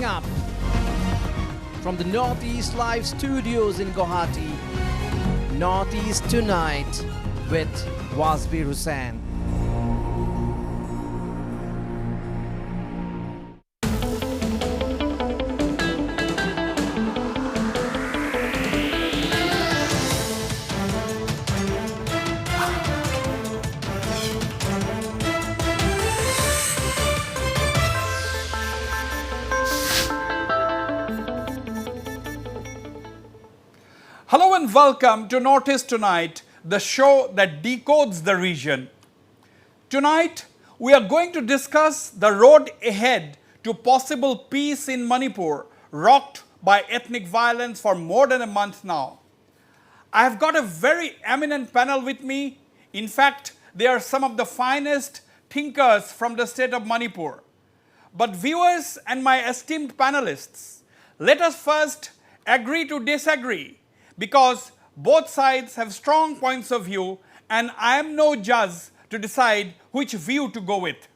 Coming up from the Northeast Live Studios in Guwahati, Northeast Tonight with Wasbir Hussain. Hello and welcome to Northeast Tonight, the show that decodes the region. Tonight, we are going to discuss the road ahead to possible peace in Manipur, rocked by ethnic violence for more than a month now. I have got a very eminent panel with me. In fact, they are some of the finest thinkers from the state of Manipur. But viewers and my esteemed panelists, let us first agree to disagree, because both sides have strong points of view and I am no judge to decide which view to go with.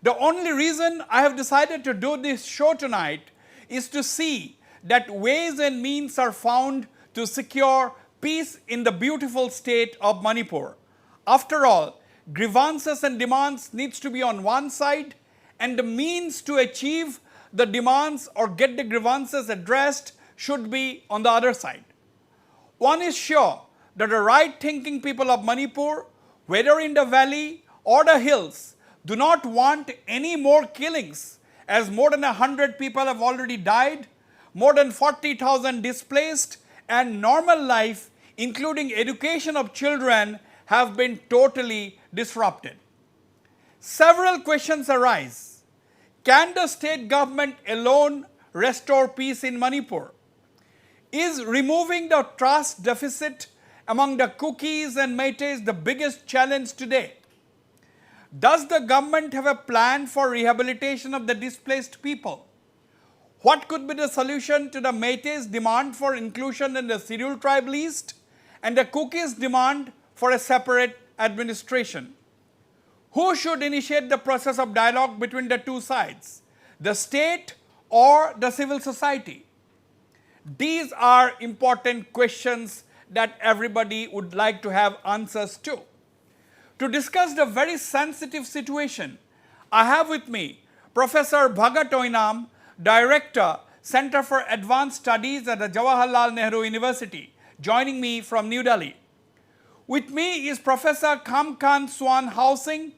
The only reason I have decided to do this show tonight is to see that ways and means are found to secure peace in the beautiful state of Manipur. After all, grievances and demands needs to be on one side, and the means to achieve the demands or get the grievances addressed should be on the other side. One is sure that the right-thinking people of Manipur, whether in the valley or the hills, do not want any more killings, as more than 100 people have already died, more than 40,000 displaced, and normal life, including education of children, have been totally disrupted. Several questions arise. Can the state government alone restore peace in Manipur? Is removing the trust deficit among the Kukis and Meiteis the biggest challenge today? Does the government have a plan for rehabilitation of the displaced people? What could be the solution to the Meiteis' demand for inclusion in the scheduled tribe list and the Kukis' demand for a separate administration? Who should initiate the process of dialogue between the two sides, the state or the civil society? These are important questions that everybody would like to have answers to. To discuss the very sensitive situation, I have with me Professor Bhagat Oinam, Director, Center for Advanced Studies at the Jawaharlal Nehru University, joining me from New Delhi. With me is Professor Kamkan Swan Housing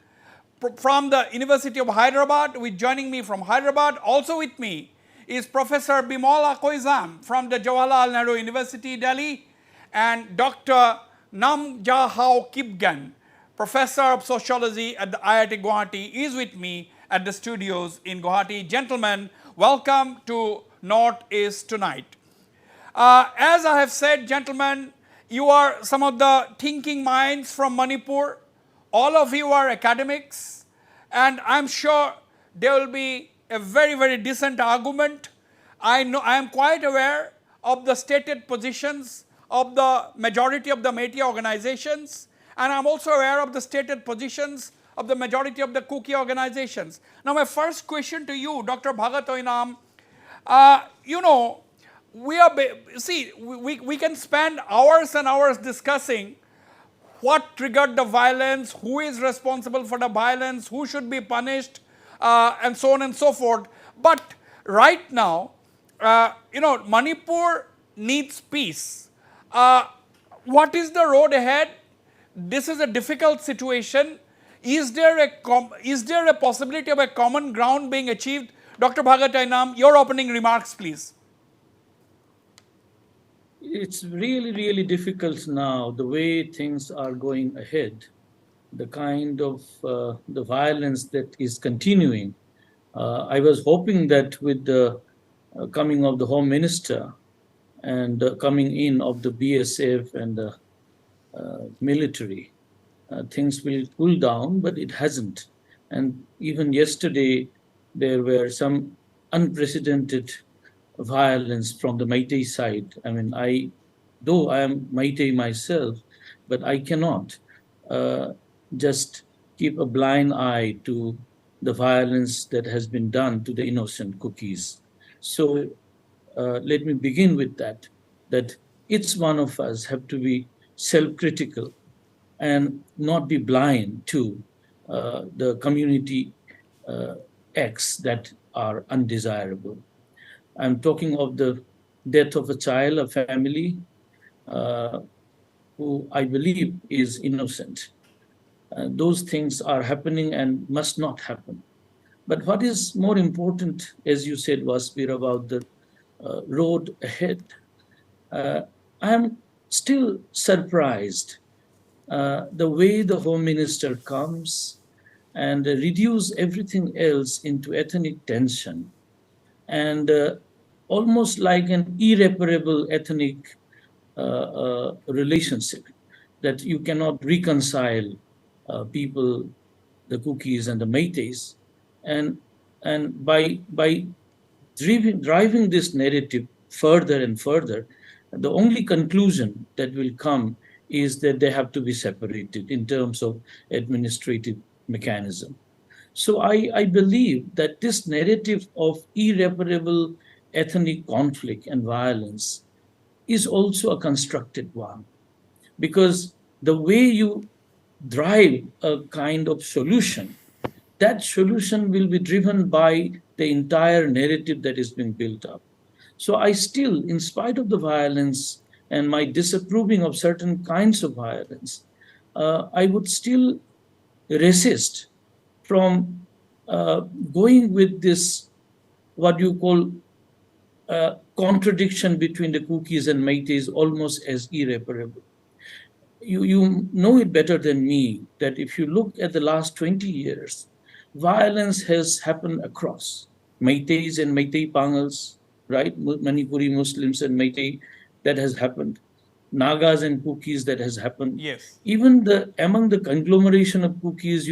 from the University of Hyderabad, who is joining me from Hyderabad. Also with me is Professor Bimola Koizam from the Jawaharlal Nehru University, Delhi, and Dr. Namjahao Kipgan, Professor of Sociology at the IIT Guwahati, is with me at the studios in Guwahati. Gentlemen, welcome to Northeast Tonight. As I have said, gentlemen, you are some of the thinking minds from Manipur. All of you are academics, and I'm sure there will be a very, very decent argument. I am quite aware of the stated positions of the majority of the Meitei organizations, and I'm also aware of the stated positions of the majority of the Kuki organizations. Now, my first question to you, Dr. Bhagat Oinam, we can spend hours and hours discussing what triggered the violence, who is responsible for the violence, who should be punished, and so on and so forth. But right now, Manipur needs peace. What is the road ahead? This is a difficult situation. Is there a possibility of a common ground being achieved? Dr. Bhagat Oinam, your opening remarks, please. It's really, really difficult now, the way things are going ahead. The kind of the violence that is continuing. I was hoping that with the coming of the Home Minister and coming in of the BSF and the military, things will cool down, but it hasn't. And even yesterday, there were some unprecedented violence from the Meitei side. I mean, though I am Meitei myself, but I cannot just keep a blind eye to the violence that has been done to the innocent Kukis. So let me begin with that each one of us have to be self-critical and not be blind to the community acts that are undesirable. I'm talking of the death of a child, a family uh, who I believe is innocent. Those things are happening and must not happen. But what is more important, as you said, Wasbir, about the road ahead, uh, I'm still surprised the way the Home Minister comes and reduce everything else into ethnic tension and almost like an irreparable ethnic relationship that you cannot reconcile people, the Kukis and the Meiteis, and by driving this narrative further and further, the only conclusion that will come is that they have to be separated in terms of administrative mechanism. So I believe that this narrative of irreparable ethnic conflict and violence is also a constructed one, because the way you drive a kind of solution, that solution will be driven by the entire narrative that is being built up. So I still, in spite of the violence and my disapproving of certain kinds of violence, I would still resist from going with this, what you call contradiction between the Kukis and Meiteis, almost as irreparable. You know it better than me that if you look at the last 20 years, violence has happened across Meiteis and Meitei Pangals, right? Manipuri Muslims and Meitei, that has happened. Nagas and Kukis, that has happened. Yes. Even among the conglomeration of Kukis,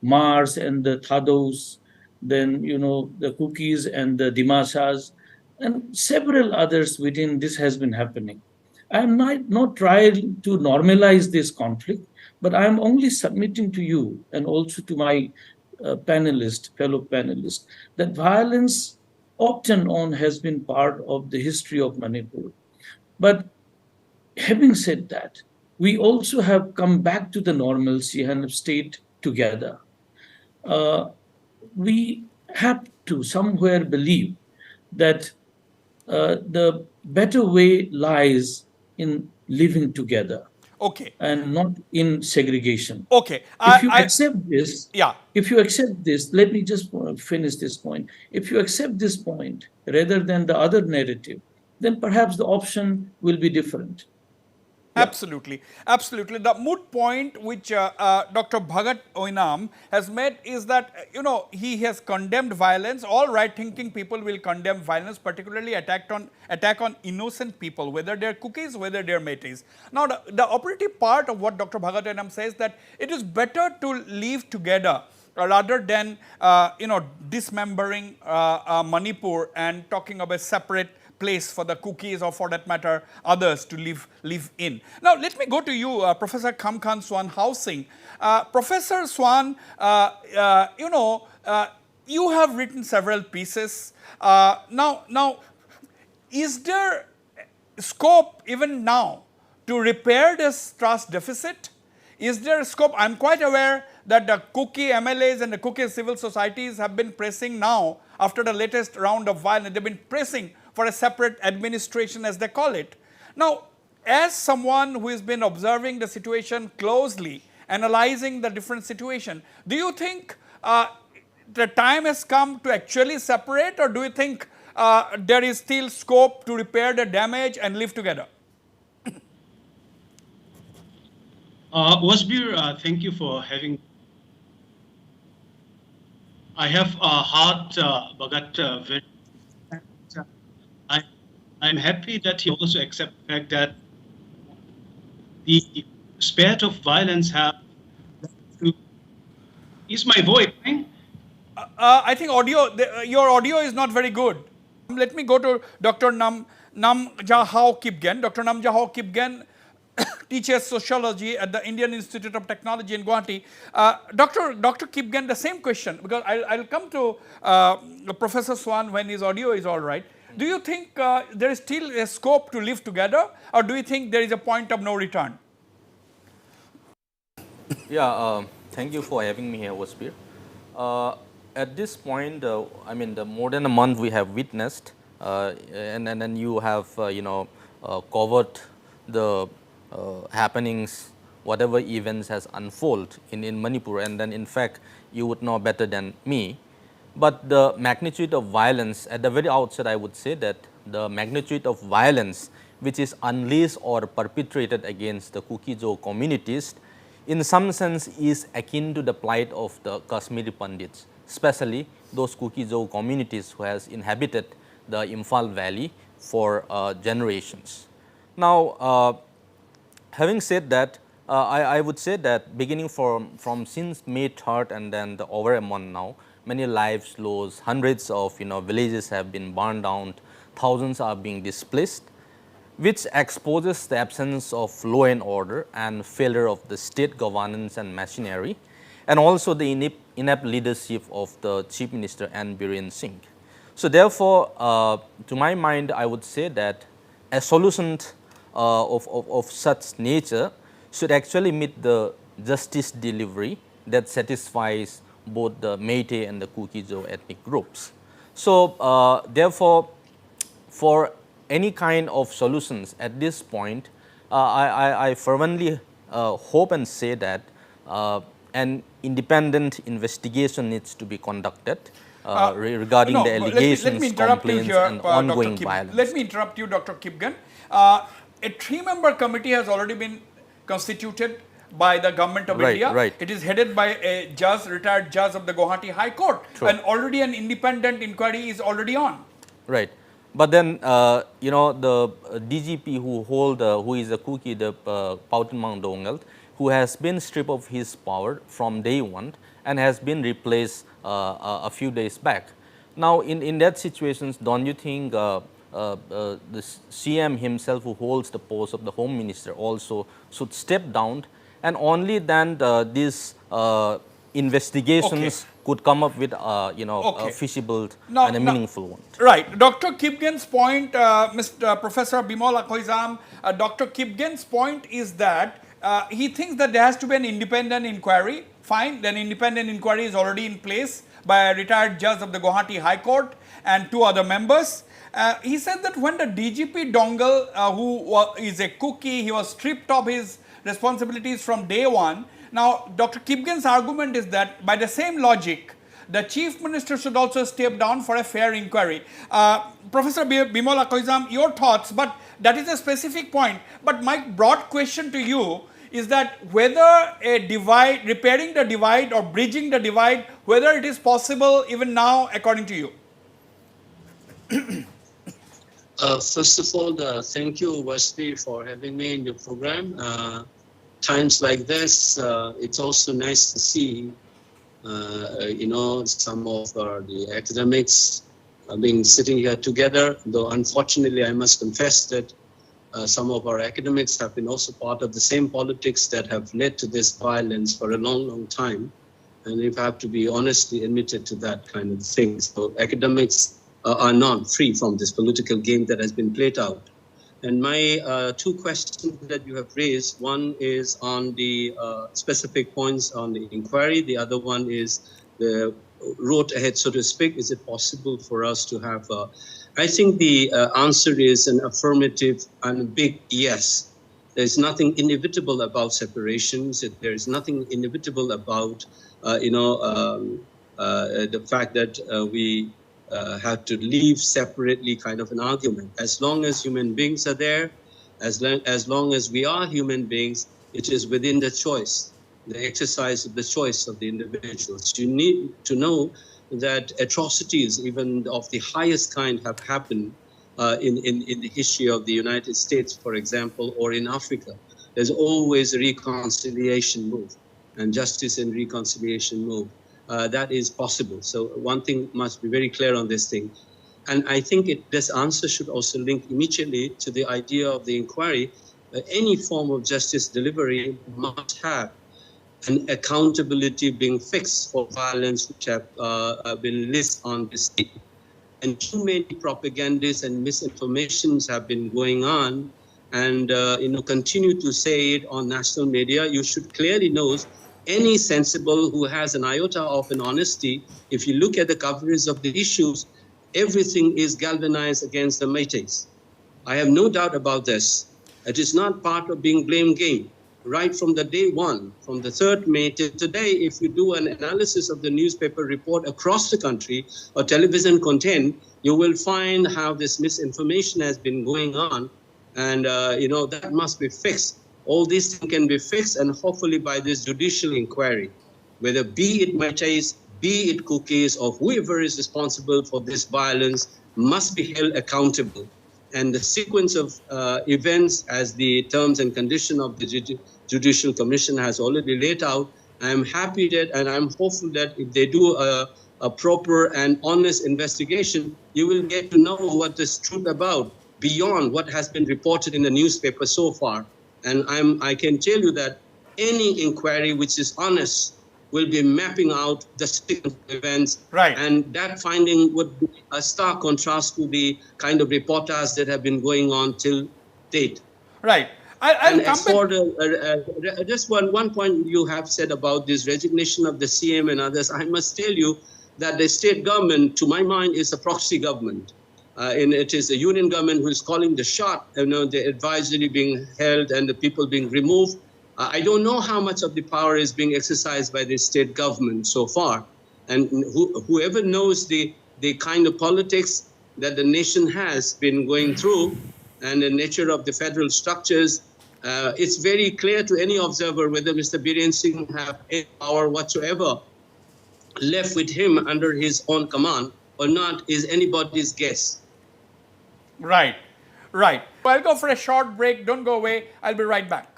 Mars and the Thados, then the Kukis and the Dimashas, and several others within this has been happening. I'm not trying to normalize this conflict, but I'm only submitting to you and also to my fellow panelists, that violence often on has been part of the history of Manipur. But having said that, we also have come back to the normalcy and have stayed together. We have to somewhere believe that the better way lies in living together. Okay. And not in segregation. Okay. If you accept this, yeah. If you accept this, let me just finish this point. If you accept this point rather than the other narrative, then perhaps the option will be different. Absolutely, absolutely. The moot point which Dr. Bhagat Oinam has made is that, he has condemned violence. All right-thinking people will condemn violence, particularly attack on innocent people, whether they're Kukis, whether they're Meiteis. Now, the operative part of what Dr. Bhagat Oinam says that it is better to live together rather than, dismembering Manipur and talking about separate place for the Kukis or for that matter others to live in. Now let me go to you, Professor Khamkhan Swan Housing. Professor Swan, you have written several pieces. Now, is there scope even now to repair this trust deficit? Is there scope? I'm quite aware that the Kuki MLAs and the Kuki civil societies have been pressing now, after the latest round of violence, they've been pressing for a separate administration, as they call it. Now, as someone who has been observing the situation closely, analyzing the different situation, do you think the time has come to actually separate, or do you think there is still scope to repair the damage and live together? Wasbir, thank you for having. I have heard Bhagat very. I'm happy that he also accepts the fact that the spirit of violence have. Is my voice fine? I think your audio is not very good. Let me go to Dr. Nam Jahao Kipgen. Dr. Nam Jahao Kipgen, teaches sociology at the Indian Institute of Technology in Guwahati. Dr. Kipgen, the same question, because I'll come to Professor Swan when his audio is all right. Do you think there is still a scope to live together, or do you think there is a point of no return? Yeah, thank you for having me here, Wasbir. At this point, I mean, the more than a month we have witnessed, and then you have, covered the happenings, whatever events has unfolded in Manipur, and then in fact, you would know better than me. But the magnitude of violence, at the very outset, I would say that the magnitude of violence which is unleashed or perpetrated against the Kukis communities, in some sense is akin to the plight of the Kashmiri Pandits, especially those Kukis communities who has inhabited the Imphal Valley for generations. Now, having said that, I would say that beginning from since May 3rd and then over a month now, many lives lost, hundreds of villages have been burned down, thousands are being displaced, which exposes the absence of law and order and failure of the state governance and machinery, and also the inept leadership of the Chief Minister N. Biren Singh. So therefore, to my mind, I would say that a solution of such nature should actually meet the justice delivery that satisfies both the Meitei and the Kukis ethnic groups. So therefore, for any kind of solutions at this point, I fervently hope and say that an independent investigation needs to be conducted regarding the allegations, complaints and ongoing violence. Let me interrupt you, Dr. Kipgen. A 3-member committee has already been constituted by the government of India. Right. It is headed by a judge, retired judge of the Guwahati High Court. True. And already an independent inquiry is already on. Right. But then, the DGP who is a Kuki, the Pautinmang Dongalt, who has been stripped of his power from day one and has been replaced a few days back. Now, in that situations, don't you think the CM himself, who holds the post of the Home Minister, also should step down, and only then these investigations could come up with a feasible and a meaningful one. Right. Dr. Kipgen's point, Professor Bimal Akhoizam, Dr. Kipgen's point is that he thinks that there has to be an independent inquiry. Fine, then independent inquiry is already in place by a retired judge of the Guwahati High Court and 2 other members. He said that when the DGP Dongal, who is a Kuki, he was stripped of his responsibilities from day one. Now, Dr. Kipgen's argument is that by the same logic, the Chief Minister should also step down for a fair inquiry. Professor Bimal Akhoizam, your thoughts, but that is a specific point. But my broad question to you is that whether repairing the divide or bridging the divide, whether it is possible even now, according to you? First of all, thank you, Wasbir, for having me in your program. Times like this, it's also nice to see, some of the academics being sitting here together, though unfortunately I must confess that some of our academics have been also part of the same politics that have led to this violence for a long, long time. And if I have to be honestly admitted to that kind of thing. So academics are not free from this political game that has been played out. And my 2 questions that you have raised, one is on the specific points on the inquiry. The other one is the road ahead, so to speak. Is it possible for us to have I think the answer is an affirmative and a big yes. There's nothing inevitable about separations. There is nothing inevitable about, the fact that we have to leave separately kind of an argument. As long as human beings are there, as long as we are human beings, it is within the choice, the exercise of the choice of the individuals. You need to know that atrocities, even of the highest kind, have happened in the history of the United States, for example, or in Africa. There's always a reconciliation move, and justice and reconciliation move. That is possible. So one thing must be very clear on this thing. And I think this answer should also link immediately to the idea of the inquiry. any form of justice delivery must have an accountability being fixed for violence which have been listed on the state. And too many propagandas and misinformations have been going on, and continue to say it on national media. You should clearly know, any sensible who has an iota of an honesty, if you look at the coverage of the issues, everything is galvanized against the Meiteis. I have no doubt about this. It is not part of being blame game. Right from the day one, from the 3rd May till today, if you do an analysis of the newspaper report across the country or television content, you will find how this misinformation has been going on. And, that must be fixed. All these things can be fixed, and hopefully by this judicial inquiry, whether be it Meiteis, be it Kukis, or whoever is responsible for this violence, must be held accountable. And the sequence of events, as the terms and conditions of the Judicial Commission has already laid out, I'm happy that, and I'm hopeful that if they do a proper and honest investigation, you will get to know what is truth about beyond what has been reported in the newspaper so far. And I can tell you that any inquiry which is honest will be mapping out the sequence of events. Right. And that finding would be a stark contrast to the kind of reportages that have been going on till date. Right. I'll And come as for back. just one point you have said about this resignation of the CM and others, I must tell you that the state government, to my mind, is a proxy government. And it is the union government who is calling the shot, the advisory being held and the people being removed. I don't know how much of the power is being exercised by the state government so far. And whoever knows the kind of politics that the nation has been going through and the nature of the federal structures, it's very clear to any observer whether Mr. Biren Singh have any power whatsoever left with him under his own command or not is anybody's guess. Right. I'll go for a short break. Don't go away. I'll be right back.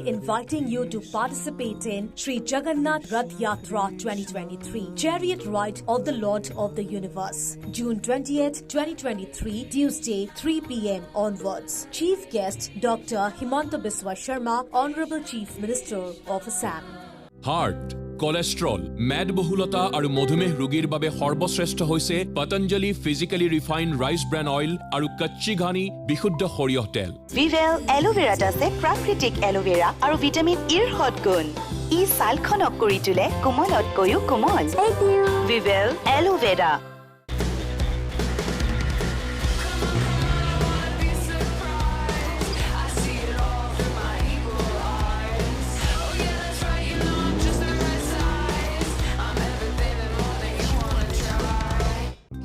Inviting you to participate in Sri Jagannath Rath Yatra 2023, Chariot Ride of the Lord of the Universe, June 20th, 2023, Tuesday, 3 p.m. onwards. Chief guest Dr. Himanta Biswa Sharma, Honorable Chief Minister of Assam. Heart, cholesterol, মেদবহুলতা আৰু মধুমেহ ৰোগীৰ বাবে সৰ্বশ্ৰেষ্ঠ হৈছে Patanjali physically refined rice bran oil আৰু কচ্চি ঘানি বিশুদ্ধ সৰিয়হ তেল। ভিভেল এলোভেৰাত আছে প্ৰাকৃতিক এলোভেৰা আৰু ভিটামিন ইৰ সৎগুণ। ই ছালখনক কৰি তোলে কোমলতকৈও কোমল। ভিভেল এলোভেৰা।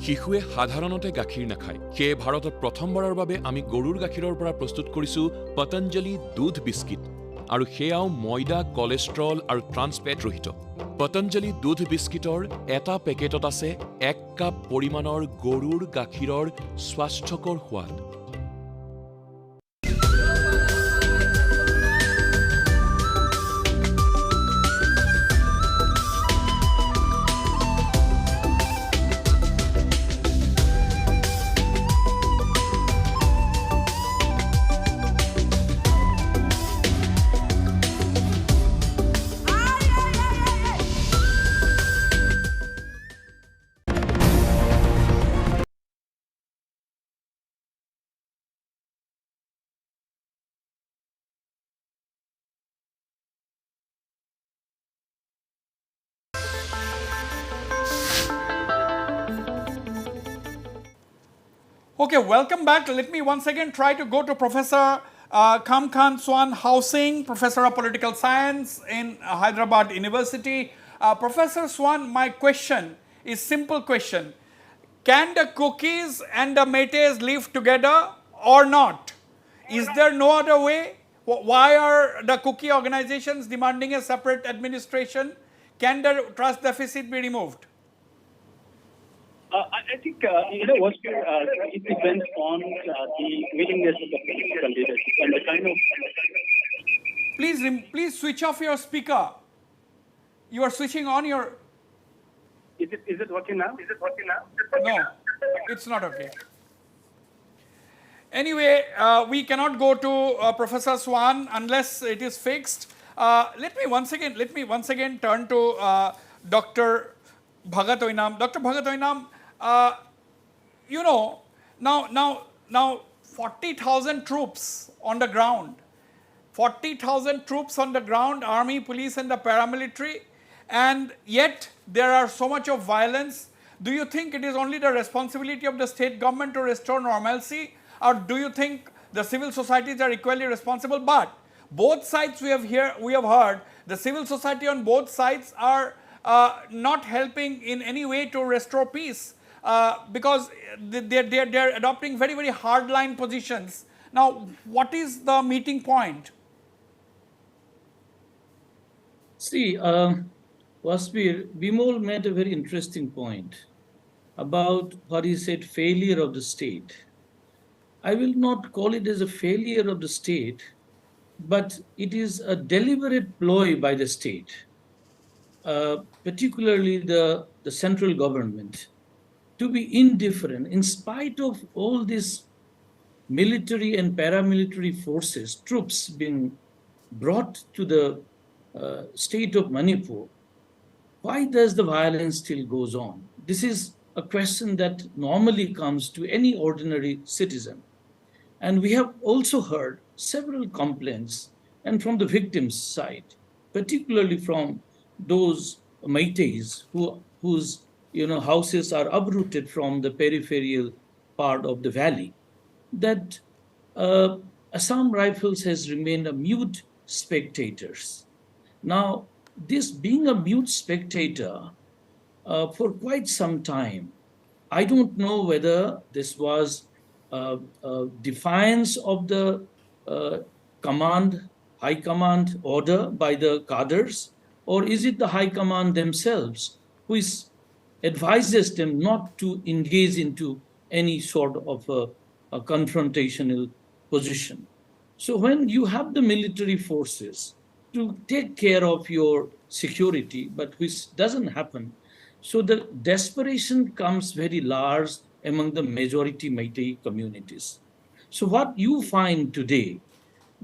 শিশুৱে সাধাৰণতে গাখীৰ নাখায়, সেয়ে ভাৰতত প্ৰথমবাৰৰ বাবে আমি গৰুৰ গাখীৰৰ পৰা প্ৰস্তুত কৰিছো পতঞ্জলি দুধ বিস্কিট, আৰু সেয়াও ময়দা, কলেষ্ট্ৰল আৰু ট্ৰান্স ফেট ৰহিত। পতঞ্জলি দুধ বিস্কিটৰ এটা পেকেটত আছে 1 কাপ পৰিমাণৰ গৰুৰ গাখীৰৰ স্বাস্থ্যকৰ সোৱাদ। Okay, welcome back. Let me once again try to go to Professor Kamkhan Swan Housing, Professor of Political Science in Hyderabad University. Professor Swan, my question is simple question. Can the Kukis and the Meiteis live together or not? Is there no other way? Why are the Kuki organizations demanding a separate administration? Can the trust deficit be removed? I think, Wasbir, it depends on the willingness of the political leadership and the kind of. Please switch off your speaker. You are switching on your. Is it working now? No, it's not okay. Anyway, we cannot go to Professor Swan unless it is fixed. Let me once again turn to Dr. Bhagat Oinam. Dr. Bhagat Oinam, now 40,000 troops on the ground. 40,000 troops on the ground, army, police and the paramilitary, and yet there are so much of violence. Do you think it is only the responsibility of the state government to restore normalcy, or do you think the civil societies are equally responsible? But both sides we have heard, the civil society on both sides are not helping in any way to restore peace because they are adopting very, very hardline positions. Now, what is the meeting point? See, Wasbir, Bimol made a very interesting point about what he said, failure of the state. I will not call it as a failure of the state, but it is a deliberate ploy by the state, particularly the central government, to be indifferent in spite of all these military and paramilitary forces, troops being brought to the state of Manipur. Why does the violence still goes on? This is a question that normally comes to any ordinary citizen. And we have also heard several complaints, and from the victims' side, particularly from those Meiteis whose houses are uprooted from the peripheral part of the valley, that Assam Rifles has remained a mute spectators. Now, this being a mute spectator for quite some time, I don't know whether this was defiance of the high command order by the cadres, or is it the high command themselves who advises them not to engage into any sort of a confrontational position. So when you have the military forces to take care of your security, but which doesn't happen, so the desperation comes very large among the majority Meitei communities. So what you find today,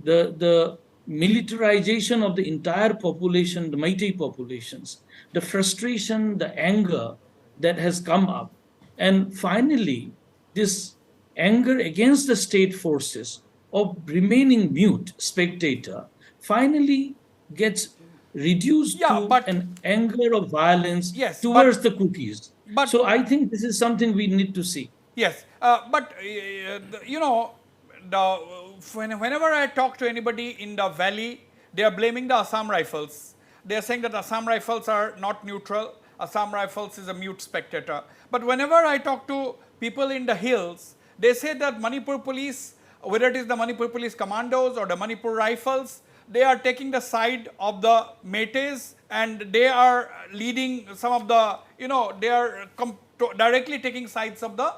the militarization of the entire population, the Meitei populations, the frustration, the anger that has come up, and finally this anger against the state forces of remaining mute spectator finally gets reduced to an anger of violence towards the Kukis. So I think this is something we need to see. Yes, but whenever I talk to anybody in the valley, they are blaming the Assam Rifles. They are saying that Assam Rifles are not neutral. Assam Rifles is a mute spectator. But whenever I talk to people in the hills, they say that Manipur police, whether it is the Manipur police commandos or the Manipur Rifles, they are taking the side of the Meiteis, and they are leading some of the, they are directly taking sides of the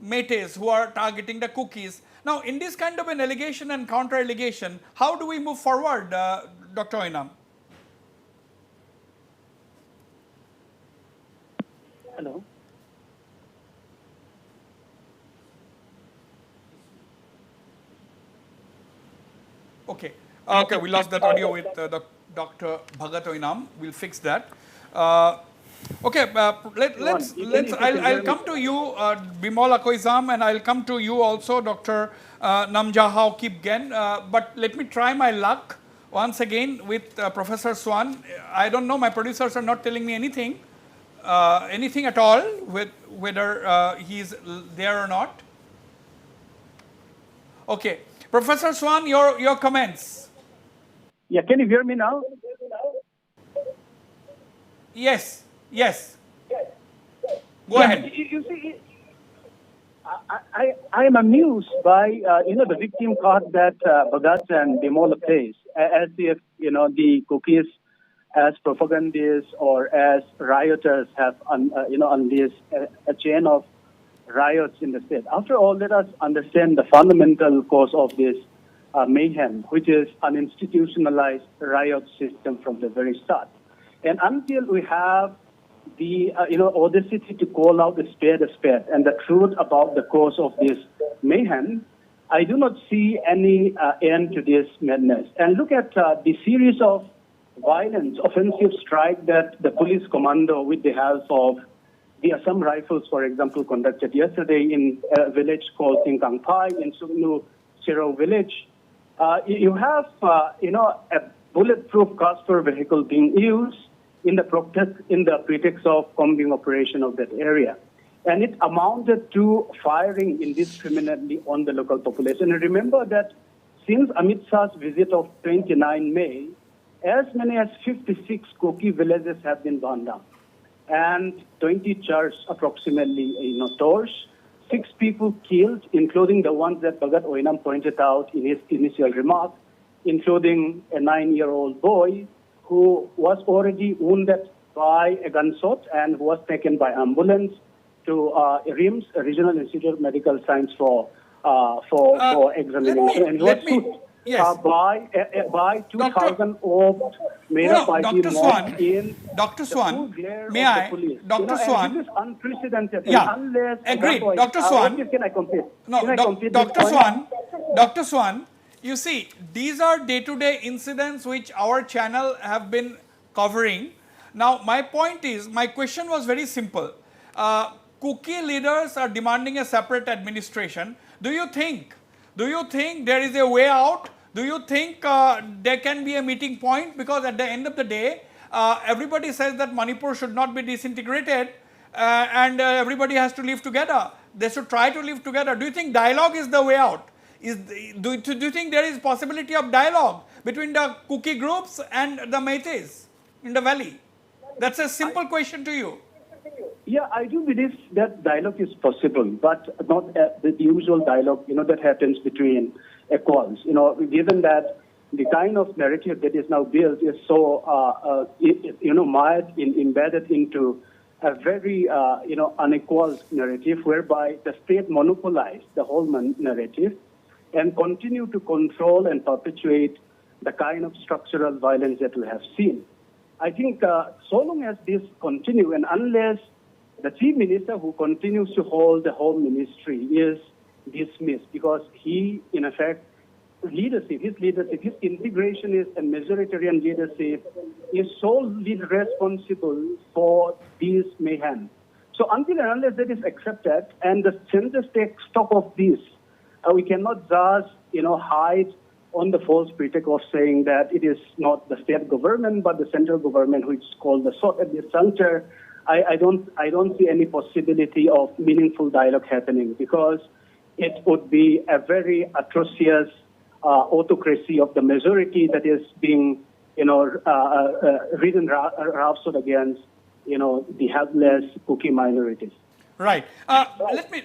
Meiteis who are targeting the Kukis. Now, in this kind of an allegation and counter-allegation, how do we move forward, Dr. Oinam? Hello. Okay. Okay, we lost that audio with Dr. Bhagat Oinam. We'll fix that. Okay, I'll come to you, Bimol Akoizam, and I'll come to you also, Dr. Namjahao Kipgen. But let me try my luck once again with Professor Swan. I don't know, my producers are not telling me anything at all, with whether he's there or not. Okay, Professor Swan, your comments. Yeah, can you hear me now? Yes. Go ahead. You see, I am amused by the victim card that Bhagat and Bimol face, as if the Kukis as propagandists or as rioters have unleashed a chain of riots in the state. After all, let us understand the fundamental cause of this mayhem, which is an institutionalized riot system from the very start. And until we have the audacity to call out a spade and the truth about the cause of this mayhem, I do not see any end to this madness. And look at the series of violence, offensive strike that the police commando, with the help of the Assam Rifles, for example, conducted yesterday in a village called Tingkangpai in Sugnu Chiro village. You have, a bulletproof Casper vehicle being used in the pretext of combing operation of that area. And it amounted to firing indiscriminately on the local population. And remember that since Amit Shah's visit of 29 May, as many as 56 Kuki villages have been burned down, and 20 churches approximately torched, 6 people killed, including the ones that Bhagat Oinam pointed out in his initial remark, including a 9-year-old boy who was already wounded by a gunshot and who was taken by ambulance to RIMS, Regional Institute of Medical Science, for examination. And he was by 2,000 of Mera Party mob in Dr. Swan, may I? Dr. Swan. This is unprecedented. Yeah, unless agreed. Dr. Swan. Can I complete? No, Dr. Swan, you see, these are day-to-day incidents which our channel have been covering. Now, my question was very simple. Kuki leaders are demanding a separate administration. Do you think there is a way out? Do you think there can be a meeting point? Because at the end of the day, everybody says that Manipur should not be disintegrated and everybody has to live together. They should try to live together. Do you think dialogue is the way out? Do you think there is possibility of dialogue between the Kuki groups and the Meiteis in the valley? That's a simple question to you. Yeah, I do believe that dialogue is possible, but not the usual dialogue, that happens between equals. Given that the kind of narrative that is now built is so, embedded into a very, unequal narrative whereby the state monopolized the whole narrative and continue to control and perpetuate the kind of structural violence that we have seen. I think so long as this continues, and unless the chief minister who continues to hold the home ministry is dismissed, because he, in effect, his integrationist and majoritarian leadership is solely responsible for this mayhem. So until and unless that is accepted and the census takes stock of this, we cannot just, hide on the false pretext of saying that it is not the state government but the central government which is called the shot at this juncture. I don't see any possibility of meaningful dialogue happening, because it would be a very atrocious autocracy of the majority that is being, ridden roughshod against, the helpless Kuki minorities. Right. Let me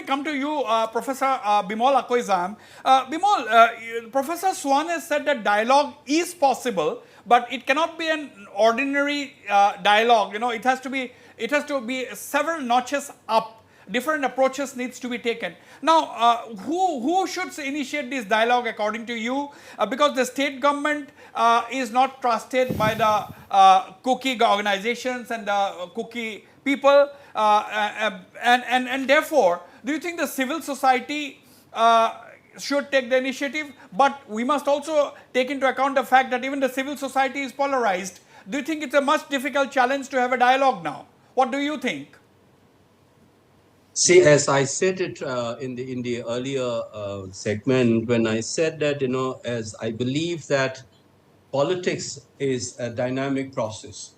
come to you, Professor Bimol Akoizam. Bimol, Professor Swan has said that dialogue is possible, but it cannot be an ordinary dialogue. It has to be several notches up. Different approaches needs to be taken. Now, who should initiate this dialogue according to you? Because the state government is not trusted by the Kuki organizations and the Kuki people, and therefore, do you think the civil society should take the initiative? But we must also take into account the fact that even the civil society is polarized. Do you think it's a much difficult challenge to have a dialogue now? What do you think? See, as I said it in the earlier segment, when I said that, as I believe that politics is a dynamic process,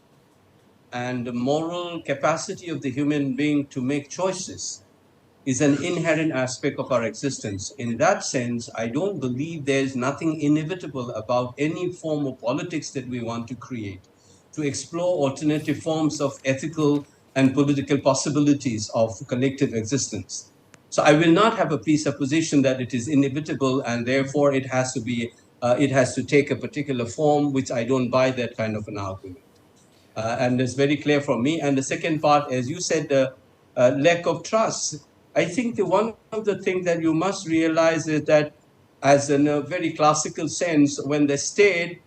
and the moral capacity of the human being to make choices is an inherent aspect of our existence. In that sense, I don't believe there's nothing inevitable about any form of politics that we want to create, to explore alternative forms of ethical and political possibilities of collective existence. So I will not have a presupposition that it is inevitable and therefore it has to be it has to take a particular form, which I don't buy that kind of an argument. And it's very clear from me. And the second part, as you said, the lack of trust. I think one of the things that you must realize is that, as in a very classical sense, when the state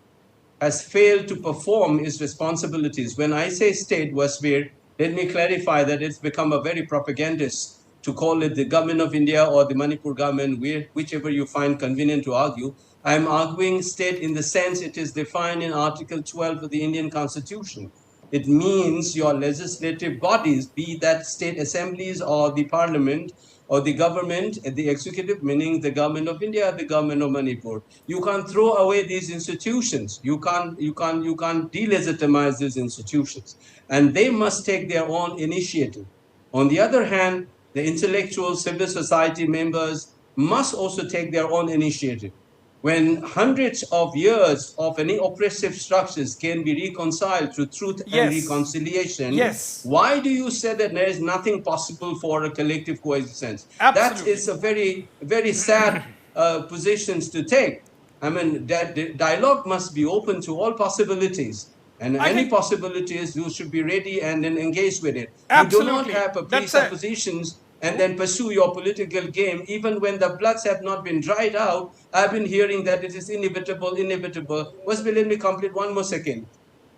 has failed to perform its responsibilities. When I say state, Wasbir, let me clarify that it's become a very propagandist to call it the government of India or the Manipur government, whichever you find convenient to argue. I'm arguing state in the sense it is defined in Article 12 of the Indian Constitution. It means your legislative bodies, be that state assemblies or the parliament or the government, the executive, meaning the government of India, the government of Manipur. You can't throw away these institutions. You can't delegitimize these institutions. And they must take their own initiative. On the other hand, the intellectual civil society members must also take their own initiative. When hundreds of years of any oppressive structures can be reconciled through truth and reconciliation, why do you say that there is nothing possible for a collective coexistence? That is a very, very sad positions to take. I mean, that dialogue must be open to all possibilities. And any possibilities, you should be ready and then engage with it. You do not have presuppositions and then pursue your political game, even when the bloods have not been dried out. I've been hearing that it is inevitable. Let me complete one more second.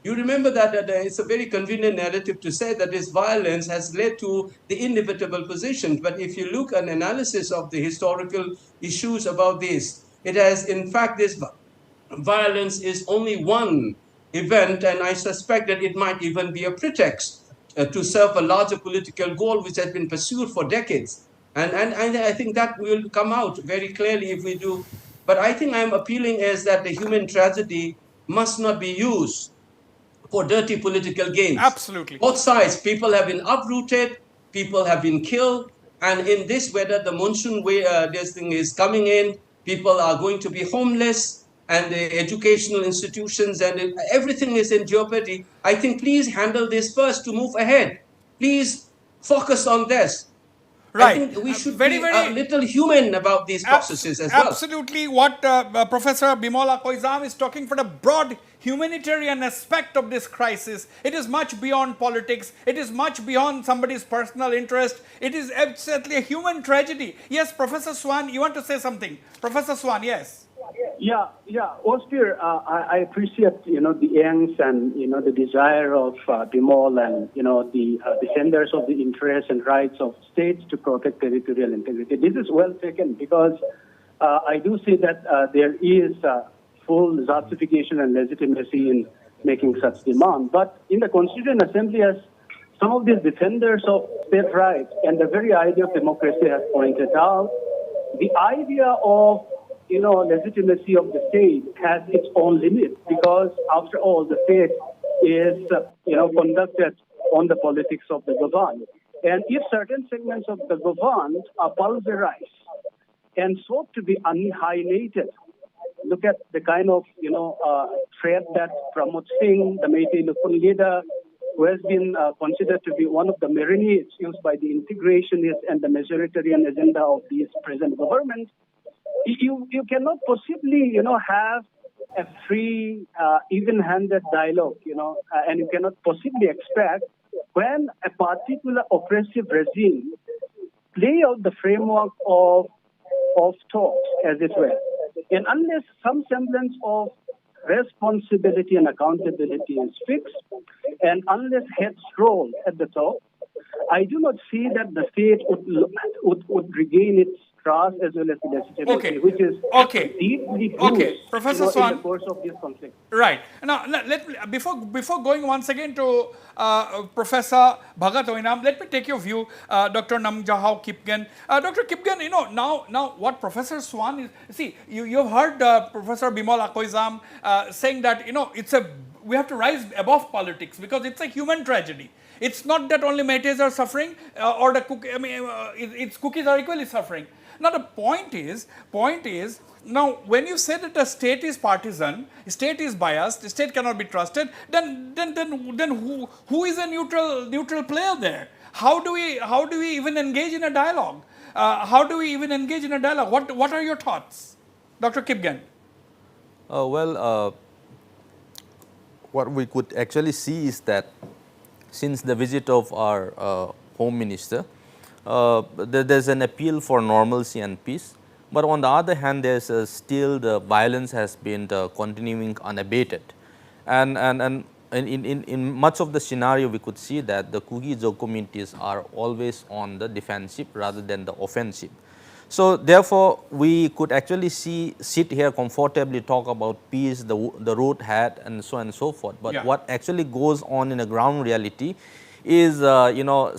You remember that it's a very convenient narrative to say that this violence has led to the inevitable position. But if you look at an analysis of the historical issues about this, it has, in fact, this violence is only one event, and I suspect that it might even be a pretext to serve a larger political goal which has been pursued for decades. And I think that will come out very clearly if we do. But I think I'm appealing is that the human tragedy must not be used for dirty political gains. Absolutely. Both sides, people have been uprooted, people have been killed, and in this weather, the monsoon this thing is coming in, people are going to be homeless, and the educational institutions and everything is in jeopardy. I think please handle this first to move ahead. Please focus on this. Right. I think we should be a little human about these processes as well. Absolutely. What Professor Bimola Koizam is talking for the broad humanitarian aspect of this crisis. It is much beyond politics. It is much beyond somebody's personal interest. It is absolutely a human tragedy. Yes, Professor Swan, you want to say something? Professor Swan, yes. Yeah. Wasbir, I appreciate, the angst and, the desire of Bimol and, the defenders of the interests and rights of states to protect territorial integrity. This is well taken because I do see that there is full justification and legitimacy in making such demand. But in the Constituent Assembly, as some of these defenders of state rights and the very idea of democracy has pointed out, the idea of legitimacy of the state has its own limits because, after all, the state is, conducted on the politics of the governed. And if certain segments of the governed are pulverized and sought to be annihilated, look at the kind of, threat that Pramod Singh, the Meitei leader, who has been considered to be one of the marionettes used by the integrationist and the majoritarian agenda of this present government. You cannot possibly, have a free, even-handed dialogue, and you cannot possibly expect when a particular oppressive regime play out the framework of talks, as it were. And unless some semblance of responsibility and accountability is fixed, and unless heads roll at the top, I do not see that the state would regain its trust as well as the legitimacy, which is deeply bruised Professor Swan, in the course of this conflict. Right. Now, before going once again to Professor Bhagat Oinam, let me take your view, Dr. Namjahao Kipgen. Dr. Kipgen, now what Professor Swan is, see, you've heard Professor Bimal Akoizam saying that, we have to rise above politics because it's a human tragedy. It's not that only Meiteis are suffering or its Kukis are equally suffering. Now the point is, now when you say that the state is partisan, state is biased, the state cannot be trusted, then who is a neutral player there? How do we even engage in a dialogue? What are your thoughts, Dr. Kipgen? What we could actually see is that since the visit of our Home Minister, there's an appeal for normalcy and peace. But on the other hand, there's still the violence has been continuing unabated. And in much of the scenario, we could see that the Kukis communities are always on the defensive rather than the offensive. So therefore, we could actually sit here comfortably, talk about peace, the road ahead, and so on and so forth. But Yeah. what actually goes on in the ground reality is,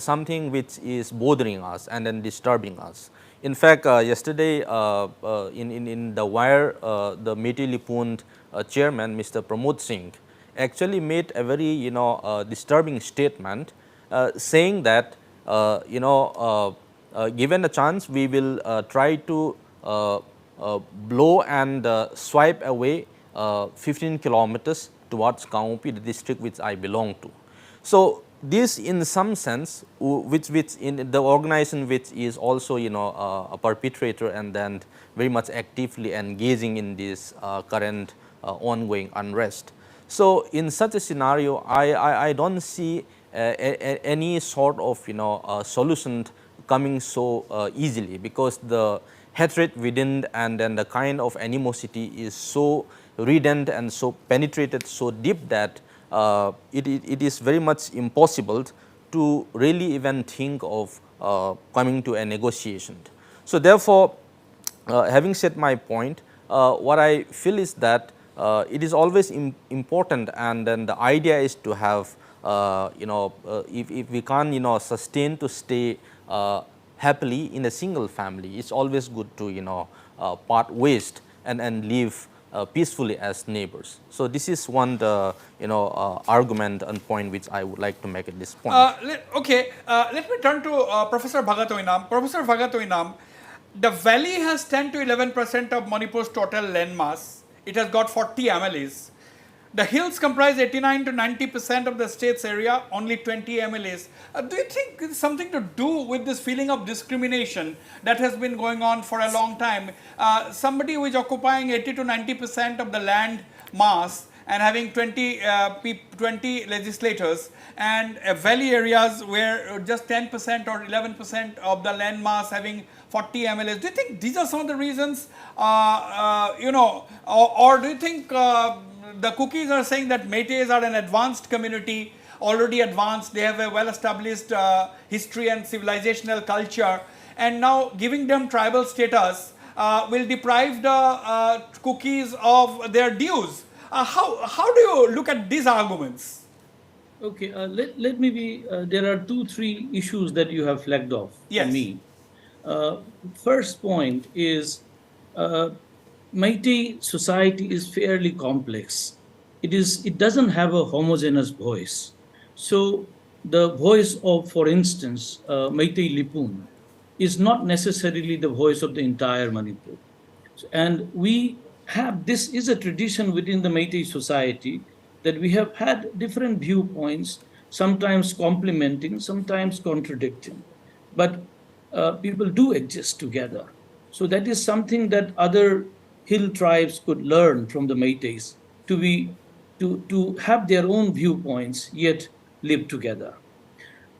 something which is bothering us and then disturbing us. In fact, yesterday in the wire, the Meitei Lipun chairman, Mr. Pramod Singh, actually made a very disturbing statement, saying that given a chance, we will try to blow and swipe away 15 kilometers towards Kaunpi, the district which I belong to. So this, in some sense, which in the organization which is also a perpetrator and then very much actively engaging in this current ongoing unrest. So in such a scenario, I don't see any sort of solution coming so easily, because the hatred within and then the kind of animosity is so redent and so penetrated so deep that it is very much impossible to really even think of coming to a negotiation. So therefore, having said my point, what I feel is that it is always important, and then the idea is to have if we can't sustain to stay happily in a single family, it's always good to part ways and live peacefully as neighbors. So this is one argument and point which I would like to make at this point. Let me turn to Professor Bhagat Oinam. Professor Bhagat Oinam, the valley has 10 to 11% of Manipur's total land mass. It has got 40 MLAs. The hills comprise 89 to 90% of the state's area, only 20 MLAs. Do you think it's something to do with this feeling of discrimination that has been going on for a long time? Somebody who is occupying 80 to 90% of the land mass and having 20 legislators, and valley areas where just 10% or 11% of the land mass having 40 MLAs. Do you think these are some of the reasons, or do you think the Kukis are saying that Meiteis are an advanced community, already advanced, they have a well-established history and civilizational culture, and now giving them tribal status will deprive the Kukis of their dues? How do you look at these arguments? Okay, let me be, there are 2-3 issues that you have flagged off Yes. for me. First point is Meitei society is fairly complex. It doesn't have a homogeneous voice. So the voice of, for instance, Meitei Lipun is not necessarily the voice of the entire Manipur. And this is a tradition within the Meitei society that we have had different viewpoints, sometimes complementing, sometimes contradicting. But people do exist together. So that is something that other hill tribes could learn from the Meiteis, to have their own viewpoints yet live together.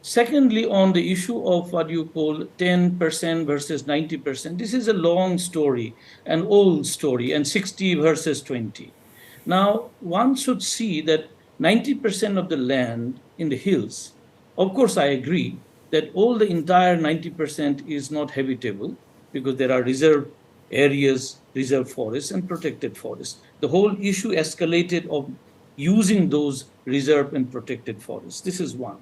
Secondly, on the issue of what you call 10% versus 90%, this is a long story, an old story, and 60 versus 20. Now, one should see that 90% of the land in the hills, of course, I agree that all the entire 90% is not habitable because there are reserve areas, reserve forests, and protected forests. The whole issue escalated of using those reserve and protected forests. This is one.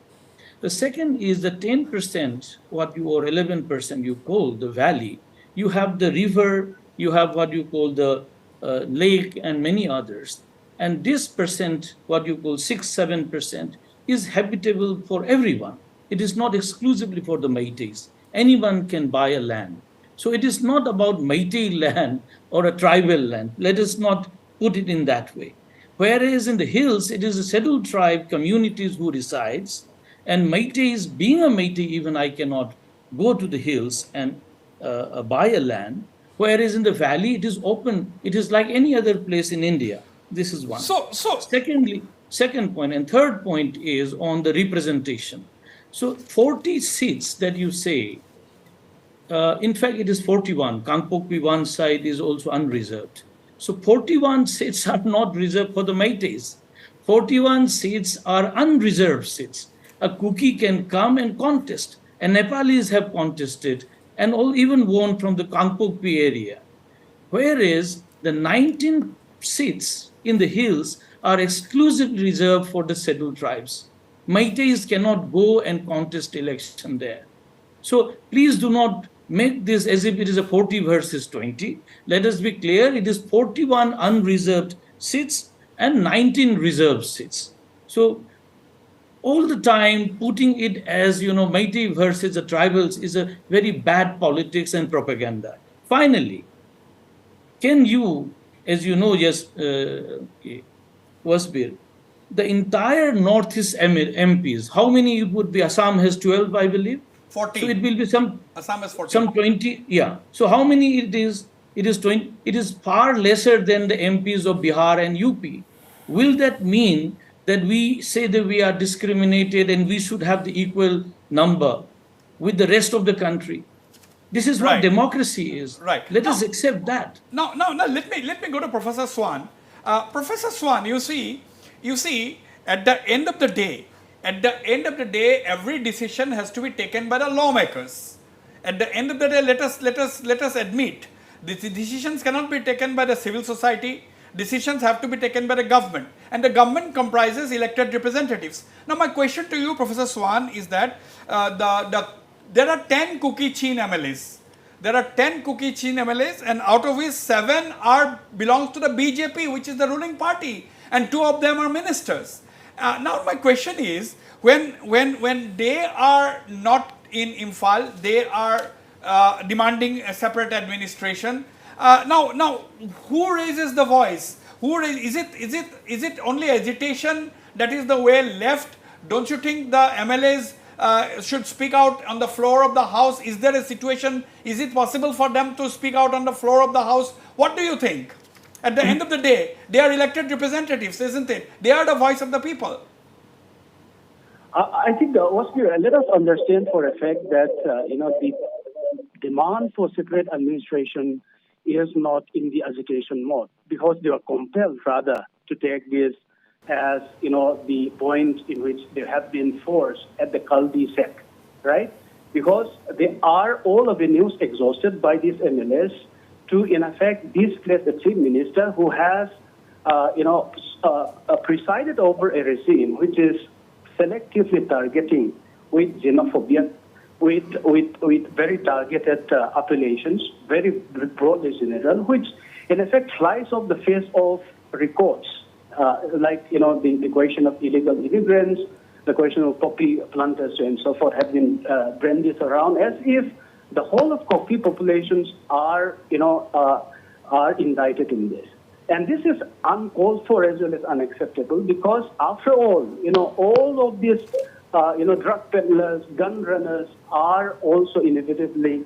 The second is the 10%, or 11% you call the valley. You have the river, you have what you call the lake, and many others. And this percent, what you call 6-7%, is habitable for everyone. It is not exclusively for the Meiteis. Anyone can buy a land. So it is not about Meitei land or a tribal land. Let us not put it in that way. Whereas in the hills, it is a scheduled tribe communities who resides, and Meiteis, being a Meitei, even I cannot go to the hills and buy a land. Whereas in the valley, it is open. It is like any other place in India. This is one. Second point, and third point is on the representation. So 40 seats that you say, in fact, it is 41. Kangpokpi one side is also unreserved. So 41 seats are not reserved for the Meiteis. 41 seats are unreserved seats. A Kuki can come and contest. And Nepalis have contested and all even won from the Kangpokpi area. Whereas the 19 seats in the hills are exclusively reserved for the scheduled tribes. Meiteis cannot go and contest election there. So please do not make this as if it is a 40 versus 20. Let us be clear, it is 41 unreserved seats and 19 reserved seats. So all the time putting it as, Meitei versus the tribals is a very bad politics and propaganda. Finally, can you, as you know, yes, Wasbir, the entire Northeast MPs, how many it would be? Assam has 12, I believe. 40. So it will be Assam has 40. Some 20, yeah. So how many it is? It is 20. It is far lesser than the MPs of Bihar and UP. Will that mean that we say that we are discriminated and we should have the equal number with the rest of the country? This is what democracy is. Right. Let us accept that. Now, let me go to Professor Swan. Professor Swan, you see, at the end of the day, every decision has to be taken by the lawmakers. At the end of the day, let us admit, the decisions cannot be taken by the civil society. Decisions have to be taken by the government, and the government comprises elected representatives. Now, my question to you, Professor Swan, is that there are 10 Kuki Chin MLAs. There are 10 Kuki Chin MLAs, and out of which 7 belongs to the BJP, which is the ruling party, and 2 of them are ministers. Now, my question is, when they are not in Imphal, they are demanding a separate administration. Now, who raises the voice? Is it only agitation that is the way left? Don't you think the MLAs should speak out on the floor of the House? Is there a situation? Is it possible for them to speak out on the floor of the House? What do you think? At the end of the day, they are elected representatives, isn't it? They are the voice of the people. I think, Wasbir, let us understand for a fact that, the demand for separate administration is not in the agitation mode, because they are compelled rather to take this as, the point in which they have been forced at the cul-de-sac, right? Because they are all avenues exhausted by these MLAs to, in effect, displace the chief minister who has, presided over a regime which is selectively targeting with xenophobia, with very targeted appellations, very broadly general, which in effect flies off the face of records, like the question of illegal immigrants, the question of coffee planters and so forth have been brandished around as if the whole of coffee populations are indicted in this. And this is uncalled for as well as unacceptable, because after all, all of these drug peddlers, gun runners are also inevitably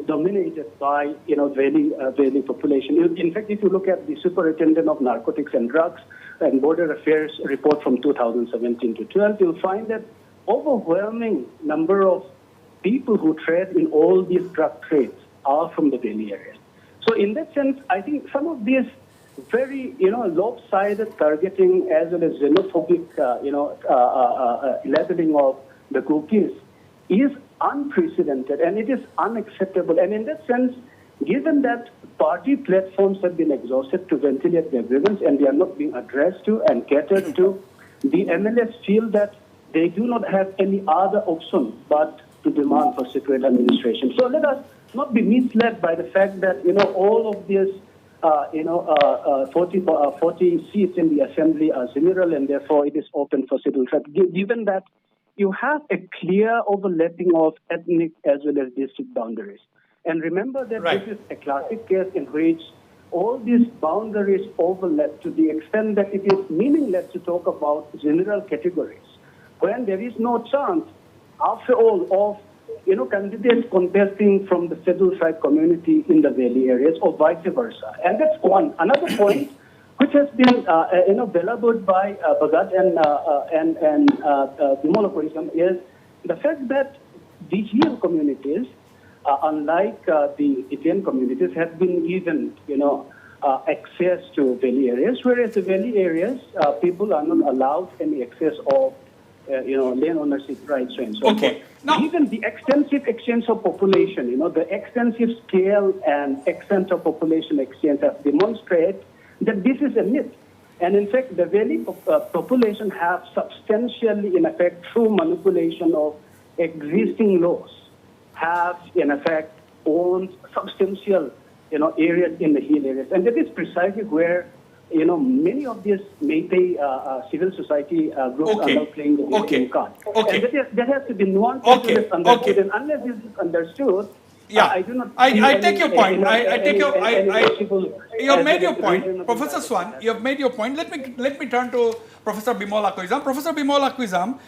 dominated by, Valley population. In fact, if you look at the Superintendent of Narcotics and Drugs and Border Affairs report from 2017 to 12, you'll find that overwhelming number of people who trade in all these drug trades are from the Valley areas. So in that sense, I think some of these very, lopsided targeting as well as xenophobic, labeling of the Kukis is unprecedented and it is unacceptable. And in that sense, given that party platforms have been exhausted to ventilate their grievance and they are not being addressed to and catered to, the MLAs feel that they do not have any other option but to demand for separate administration. So let us not be misled by the fact that, all of these 40 seats in the assembly are general and therefore it is open for civil threat, given that you have a clear overlapping of ethnic as well as district boundaries. And remember that This is a classic case in which all these boundaries overlap to the extent that it is meaningless to talk about general categories when there is no chance, after all, of candidates contesting from the scheduled tribe community in the valley areas or vice versa. And that's one. Another point which has been, belabored by Bhagat and Bimol is the fact that these hill communities, unlike the Indian communities, have been given, access to valley areas, whereas the valley areas, people are not allowed any access of, land ownership rights and so Okay. forth. Now, Even the extensive exchange of population, the extensive scale and extent of population exchange have demonstrated that this is a myth. And in fact, the valley population have substantially, in effect, through manipulation of existing laws, have, in effect, owned substantial, areas in the hill areas. And that is precisely where, many of these Meitei civil society groups are now playing the victim card. And that has to be nuanced and understood. And unless this is understood, I do not. I take your point. You have made your point, Professor Swan. You have made your point. Let me turn to Professor Bimol Akwizam. Professor Bimol Akwizam,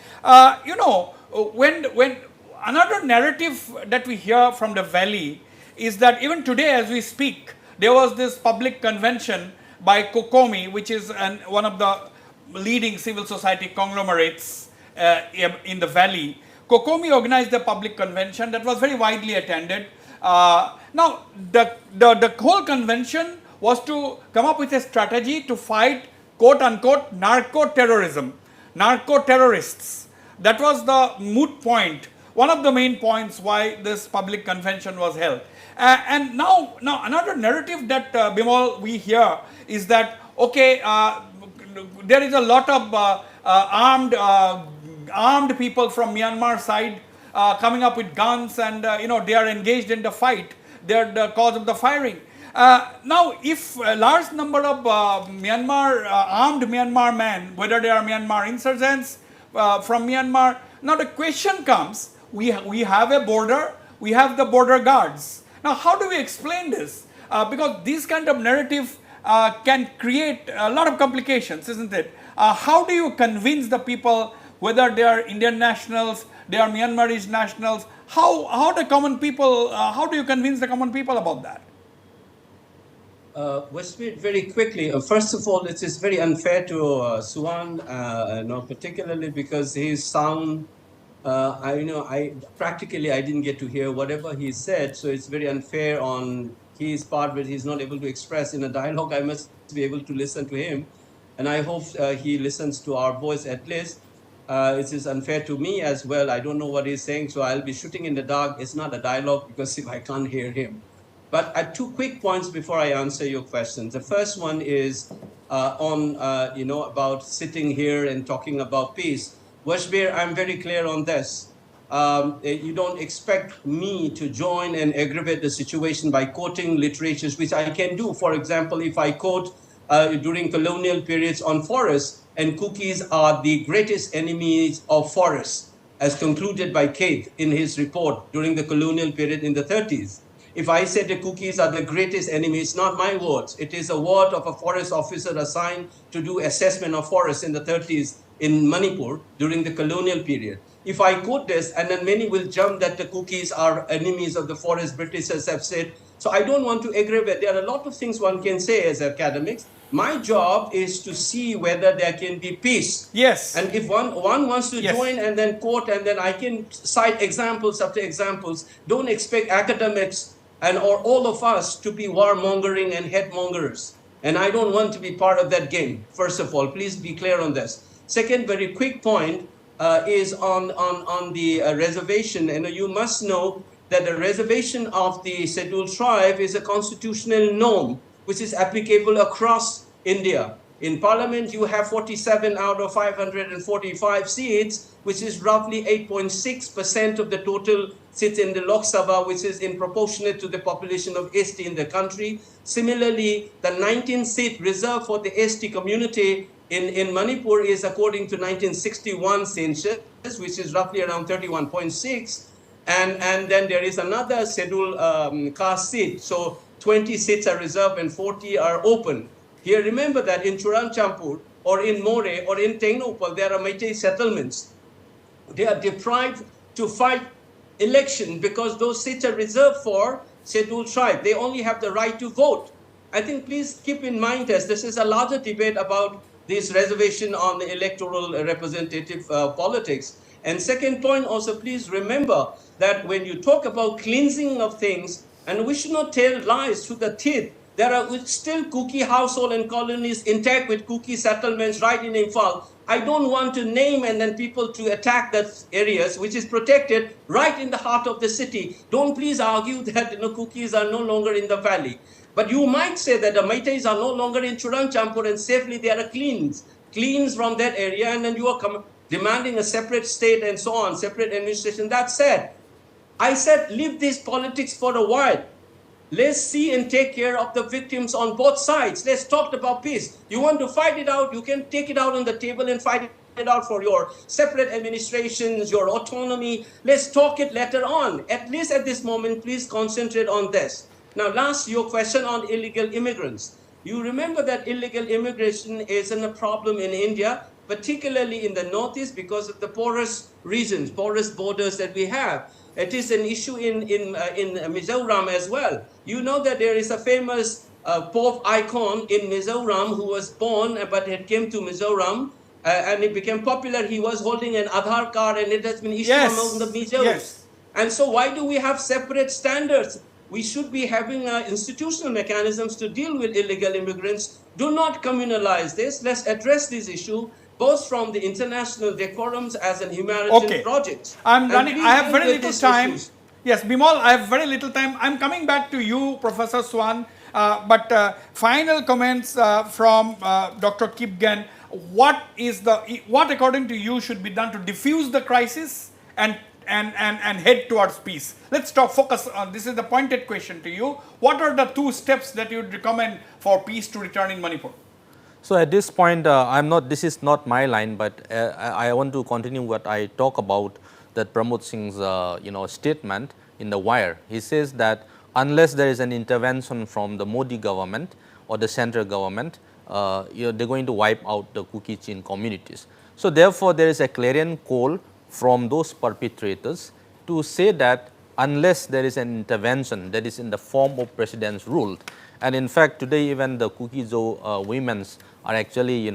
when another narrative that we hear from the valley is that even today, as we speak, there was this public convention by Kokomi, which is one of the leading civil society conglomerates in the valley. Kokomi organized a public convention that was very widely attended. Now, the whole convention was to come up with a strategy to fight, quote unquote, narco-terrorism, narco-terrorists. That was the moot point, one of the main points why this public convention was held. And now another narrative that Bimol we hear is that, there is a lot of armed people from Myanmar side coming up with guns and they are engaged in the fight. They are the cause of the firing. Now, if a large number of armed Myanmar men, whether they are Myanmar insurgents from Myanmar, now the question comes, we have a border, we have the border guards. Now, how do we explain this? Because this kind of narrative can create a lot of complications, isn't it? How do you convince the people, whether they are Indian nationals, they are Myanmarese nationals, how the common people, how do you convince the common people about that? Wasbir, very quickly, first of all, it is very unfair to Suwan, particularly because his sound, I didn't get to hear whatever he said, so it's very unfair on his part, but he's not able to express in a dialogue. I must be able to listen to him, and I hope he listens to our voice at least. It is unfair to me as well. I don't know what he's saying, so I'll be shooting in the dark. It's not a dialogue because if I can't hear him. But two quick points before I answer your questions. The first one is about sitting here and talking about peace. Wasbir, I'm very clear on this. You don't expect me to join and aggravate the situation by quoting literatures, which I can do. For example, if I quote during colonial periods on forests, and Kukis are the greatest enemies of forests, as concluded by Keith in his report during the colonial period in the 30s. If I said the Kukis are the greatest enemy, it's not my words. It is a word of a forest officer assigned to do assessment of forests in the 30s in Manipur during the colonial period. If I quote this, and then many will jump that the Kukis are enemies of the forest, Britishers have said. So I don't want to aggravate. There are a lot of things one can say as academics. My job is to see whether there can be peace. Yes. And if one wants to join and then quote, and then I can cite examples after examples, don't expect academics or all of us to be warmongering and headmongers. And I don't want to be part of that game, first of all. Please be clear on this. Second, very quick point is on the reservation. And you must know that the reservation of the scheduled tribe is a constitutional norm, which is applicable across India. In Parliament, you have 47 out of 545 seats, which is roughly 8.6% of the total seats in the Lok Sabha, which is in proportionate to the population of ST in the country. Similarly, the 19th seat reserved for the ST community in Manipur is according to 1961 census, which is roughly around 31.6. And then there is another scheduled caste seat. So 20 seats are reserved and 40 are open. Here, remember that in Churangchampur or in More or in Tengnopal, there are Meitei settlements. They are deprived to fight election because those seats are reserved for scheduled tribe. They only have the right to vote. I think please keep in mind this is a larger debate about this reservation on the electoral representative politics. And second point also, please remember that when you talk about cleansing of things, and we should not tell lies through the teeth, there are still Kuki household and colonies intact with Kuki settlements right in Imphal. I don't want to name and then people to attack those areas which is protected right in the heart of the city. Don't please argue that Kukis are no longer in the valley. But you might say that the Meiteis are no longer in Churangchampur and safely they are cleans from that area, and then you are demanding a separate state and so on, separate administration. That said, I said leave this politics for a while. Let's see and take care of the victims on both sides. Let's talk about peace. You want to fight it out, you can take it out on the table and fight it out for your separate administrations, your autonomy. Let's talk it later on. At least at this moment, please concentrate on this. Now, last, your question on illegal immigrants. You remember that illegal immigration isn't a problem in India, particularly in the Northeast because of the porous regions, porous borders that we have. It is an issue in Mizoram as well. You know that there is a famous Pope icon in Mizoram who was born but it came to Mizoram and it became popular. He was holding an Aadhaar card and it has been issued among the Mizos. Yes. And so why do we have separate standards? We should be having institutional mechanisms to deal with illegal immigrants. Do not communalize this. Let's address this issue both from the international decorums as an humanitarian project. I'm running. I have very little time. Issues. Yes, Bimal, I have very little time. I'm coming back to you, Professor Swan. But final comments from Dr. Kipgen. What according to you should be done to diffuse the crisis and head towards peace? Let's focus on this. Is the pointed question to you. What are the 2 steps that you would recommend for peace to return in Manipur? So at this point, this is not my line, but I want to continue what I talk about that Pramod Singh's statement in the Wire. He says that unless there is an intervention from the Modi government or the central government, they're going to wipe out the Kuki Chin communities. So therefore, there is a clarion call from those perpetrators to say that unless there is an intervention that is in the form of president's rule, and in fact today even the Kukizo women's are actually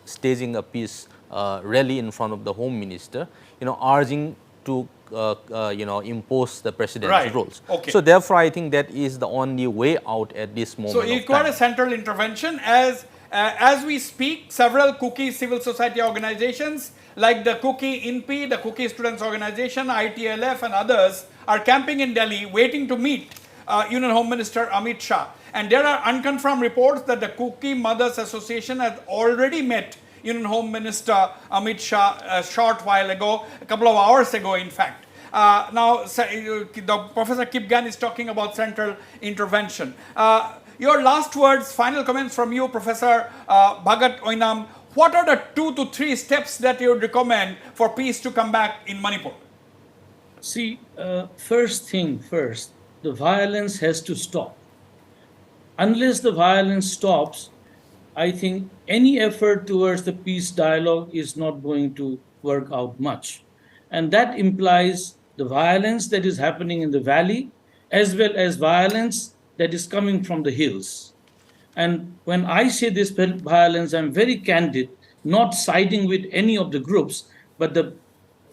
staging a peace rally in front of the Home Minister, urging to impose the president's rules. Okay. So therefore, I think that is the only way out at this moment. So you require a central intervention. As we speak, several Kuki civil society organizations like the Kuki INPI, the Kuki Students Organization, ITLF and others are camping in Delhi waiting to meet Union Home Minister Amit Shah. And there are unconfirmed reports that the Kuki Mothers Association has already met Union Home Minister Amit Shah a short while ago, a couple of hours ago in fact. Now, Professor Kipgan is talking about central intervention. Your last words, final comments from you, Professor Bhagat Oinam. What are the 2 to 3 steps that you would recommend for peace to come back in Manipur? See, first thing first, the violence has to stop. Unless the violence stops, I think any effort towards the peace dialogue is not going to work out much. And that implies the violence that is happening in the valley as well as violence that is coming from the hills. And when I say this violence, I'm very candid, not siding with any of the groups, but the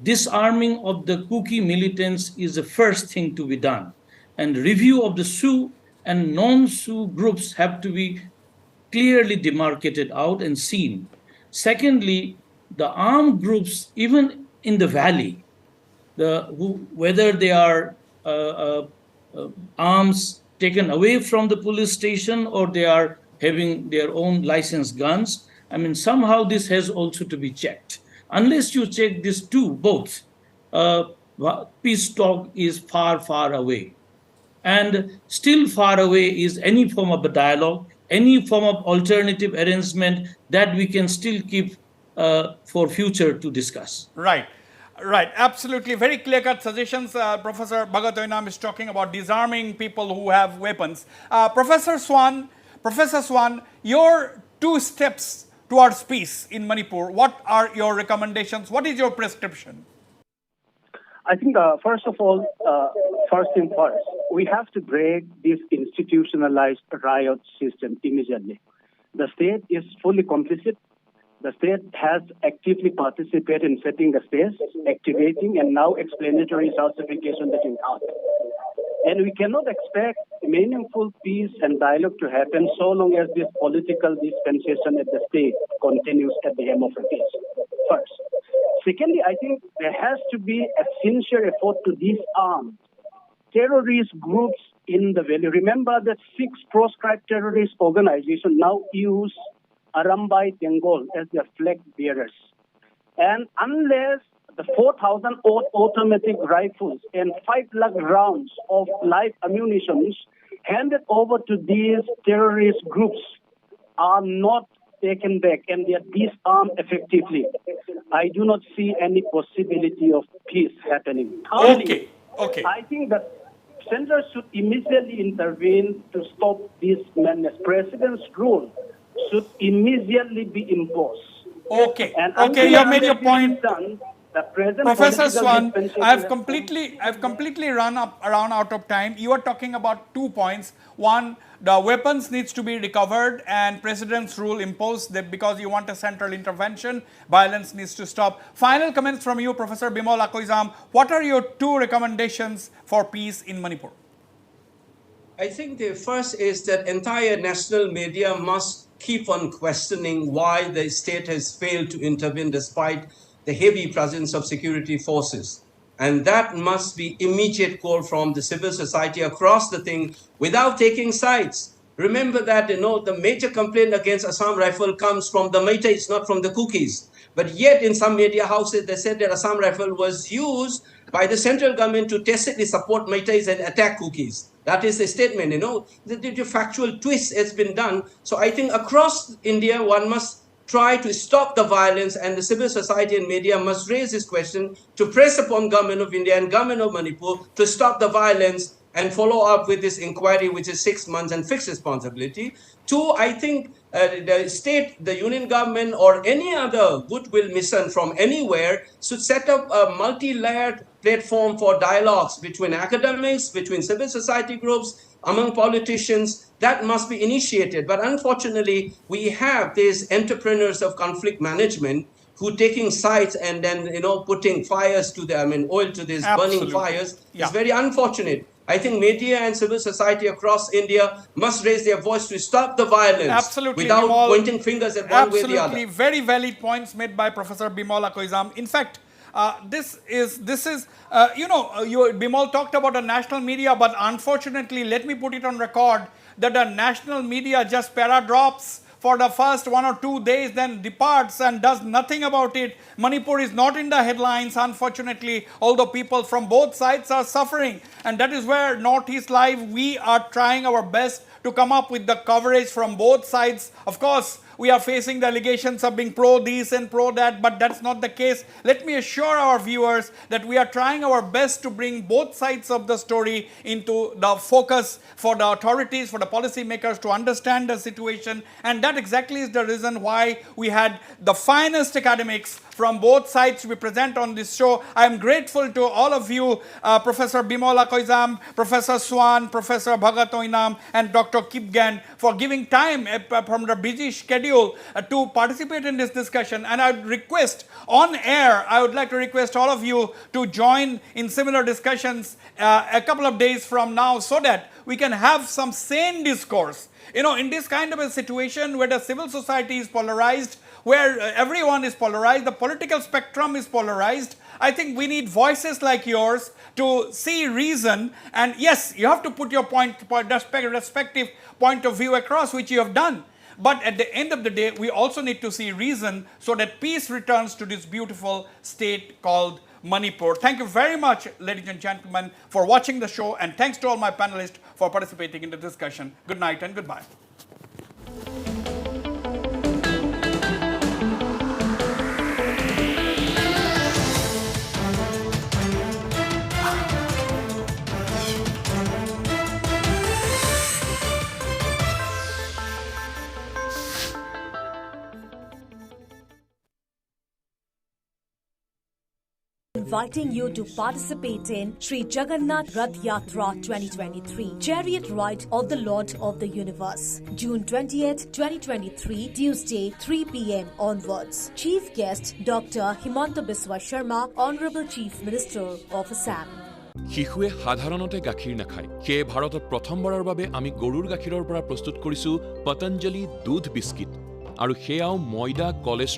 disarming of the Kuki militants is the first thing to be done. And review of the Sioux and non-Sioux groups have to be clearly demarcated out and seen. Secondly, the armed groups, even in the valley, whether they are arms taken away from the police station or they are having their own licensed guns, I mean, somehow this has also to be checked. Unless you check this too, both, peace talk is far, far away. And still far away is any form of a dialogue, any form of alternative arrangement that we can still keep for future to discuss. Right. Absolutely. Very clear-cut suggestions. Professor Bhagat Oinam is talking about disarming people who have weapons. Professor Swan, your 2 steps towards peace in Manipur, what are your recommendations? What is your prescription? I think, first of all, first thing first, we have to break this institutionalized riot system immediately. The state is fully complicit. The state has actively participated in setting the stage, activating, and now explanatory justification that you have. And we cannot expect meaningful peace and dialogue to happen so long as this political dispensation at the state continues at the hem of a peace. First. Secondly, I think there has to be a sincere effort to disarm terrorist groups in the valley. Remember that 6 proscribed terrorist organizations now use Arambai Tengol as their flag bearers. And unless the 4,000 automatic rifles and 5 lakh rounds of live ammunition handed over to these terrorist groups are not taken back and they are disarmed effectively, I do not see any possibility of peace happening. Thirdly, Okay. I think that Center should immediately intervene to stop this madness. President's rule should immediately be imposed. Okay. And Okay, you have made your until that is point. done, the present Professor political Swan, dispensation I've has completely run out of time. You are talking about 2 points. One, the weapons needs to be recovered and president's rule imposed that because you want a central intervention, violence needs to stop. Final comments from you, Professor Bimal Akoizam. What are your 2 recommendations for peace in Manipur? I think the first is that entire national media must keep on questioning why the state has failed to intervene despite the heavy presence of security forces. And that must be immediate call from the civil society across the thing without taking sides. Remember that, the major complaint against Assam Rifle comes from the Meitei, not from the Kukis. But yet in some media houses, they said that Assam Rifle was used by the central government to tacitly support Meitei and attack Kukis. That is a statement, the factual twist has been done. So I think across India, one must try to stop the violence, and the civil society and media must raise this question to press upon government of India and government of Manipur to stop the violence and follow up with this inquiry, which is 6 months and fixed responsibility. 2, I think the state, the union government, or any other goodwill mission from anywhere should set up a multi-layered platform for dialogues between academics, between civil society groups, among politicians. That must be initiated. But unfortunately, we have these entrepreneurs of conflict management who taking sides and then, putting fires to them, oil to these burning fires. Yeah. It's very unfortunate. I think media and civil society across India must raise their voice to stop the violence. Absolutely, without Bimal. pointing fingers at one way or the other. Absolutely, very valid points made by Professor Bimal Akoizam. In fact, Bimal talked about the national media, but unfortunately, let me put it on record that the national media just para-drops for the first 1 or 2 days, then departs and does nothing about it. Manipur is not in the headlines, unfortunately, although people from both sides are suffering. And that is where Northeast Live, we are trying our best to come up with the coverage from both sides. Of course, we are facing the allegations of being pro this and pro that, but that's not the case. Let me assure our viewers that we are trying our best to bring both sides of the story into the focus for the authorities, for the policymakers to understand the situation. And that exactly is the reason why we had the finest academics from both sides to be present on this show. I am grateful to all of you, Professor Bimal Akoizam, Professor Swan, Professor Bhagat Oinam, and Dr. Kipgan for giving time from the busy schedule to participate in this discussion. And I would request, on air, I would like to request all of you to join in similar discussions a couple of days from now so that we can have some sane discourse. In this kind of a situation where the civil society is polarized, where everyone is polarized, the political spectrum is polarized, I think we need voices like yours to see reason. And yes, you have to put your respective point of view across, which you have done. But at the end of the day, we also need to see reason so that peace returns to this beautiful state called Manipur. Thank you very much, ladies and gentlemen, for watching the show, and thanks to all my panelists for participating in the discussion. Good night and goodbye. inviting you to participate in Sri Jagannath Rath Yatra 2023, Chariot Ride of the Lord of the Universe, June 20th, 2023, Tuesday, 3 p.m. onwards. Chief guest Dr. Himanta Biswa Sharma, Honorable Chief Minister of Assam. শিশুৱে সাধাৰণতে গাখীৰ নাখায় সেয়ে ভাৰতত প্ৰথমবাৰৰ বাবে আমি গৰুৰ গাখীৰৰ পৰা প্ৰস্তুত কৰিছো পতঞ্জলি দুধ বিস্কিট আৰু সেয়াও ময়দা কলেষ্ট্ৰল